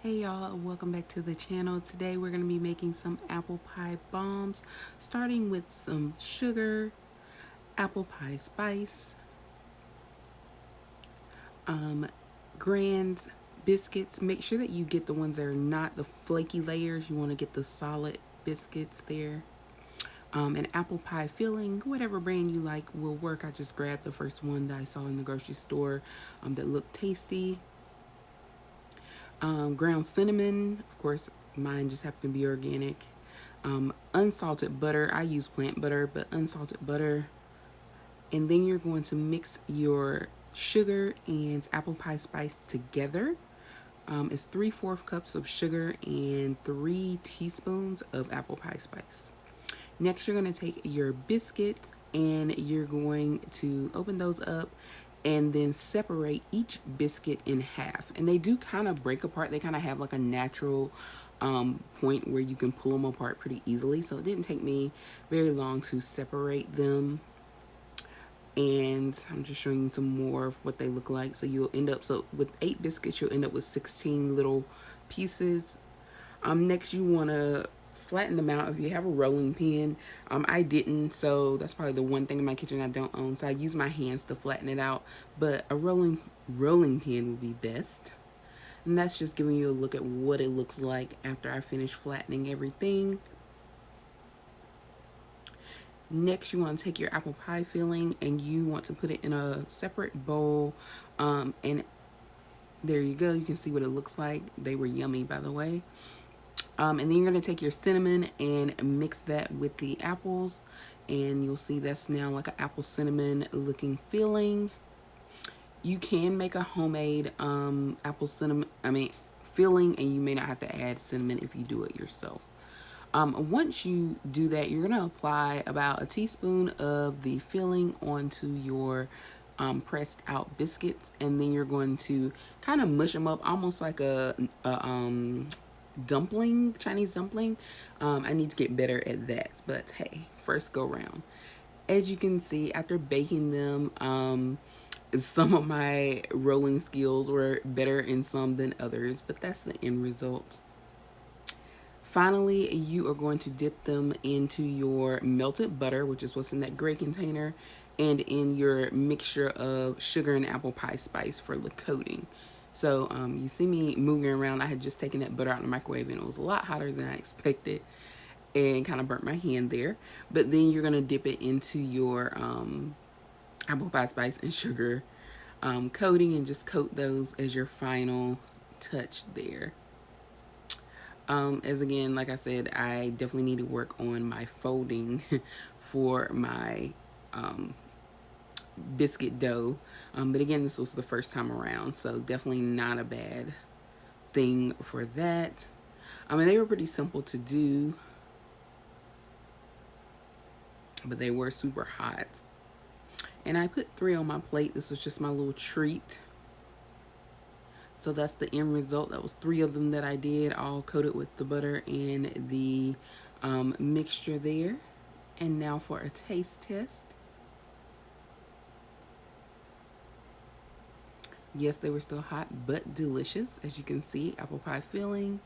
Hey y'all, welcome back to the channel. Today we're going to be making some apple pie bombs, starting with some sugar, apple pie spice, grand biscuits. Make sure that you get the ones that are not the flaky layers. You want to get the solid biscuits there. An apple pie filling, whatever brand you like will work. I just grabbed the first one that I saw in the grocery store that looked tasty. Ground cinnamon, of course, mine just happened to be organic. Unsalted butter, I use plant butter, but unsalted butter. And then you're going to mix your sugar and apple pie spice together. It's 3/4 cups of sugar and 3 teaspoons of apple pie spice. Next, you're going to take your biscuits and you're going to open those up and then separate each biscuit in half. And they do kind of break apart. They kind of have like a natural point where you can pull them apart pretty easily. So it didn't take me very long to separate them. And I'm just showing you some more of what they look like. So you'll end up, so with 8 biscuits, you'll end up with 16 little pieces. Next, you want to flatten them out if you have a rolling pin. I didn't, so that's probably the one thing in my kitchen I don't own. So I use my hands to flatten it out, but a rolling pin would be best. And that's just giving you a look at what it looks like after I finish flattening everything. Next, you want to take your apple pie filling and you want to put it in a separate bowl. And there you go. You can see what it looks like. They were yummy, by the way. And then you're going to take your cinnamon and mix that with the apples. And you'll see that's now like an apple cinnamon looking filling. You can make a homemade apple cinnamon, filling, and you may not have to add cinnamon if you do it yourself. Once you do that, you're going to apply about a teaspoon of the filling onto your pressed out biscuits. And then you're going to kind of mush them up almost like a dumpling, Chinese dumpling. I need to get better at that, but hey, first go round. As you can see, after baking them, some of my rolling skills were better in some than others, but that's the end result. Finally, you are going to dip them into your melted butter, which is what's in that gray container, and in your mixture of sugar and apple pie spice for the coating. So you see me moving around. I had just taken that butter out of the microwave and it was a lot hotter than I expected and kind of burnt my hand there. But then you're going to dip it into your apple pie spice and sugar coating and just coat those as your final touch there. As again, like I said, I definitely need to work on my folding for my biscuit dough. But again, this was the first time around, so definitely not a bad thing for that. They were pretty simple to do, but they were super hot. And I put 3 on my plate. This was just my little treat. So that's the end result. That was 3 of them that I did, all coated with the butter and the mixture there. And now for a taste test. Yes, they were still hot, but delicious. As you can see, apple pie filling,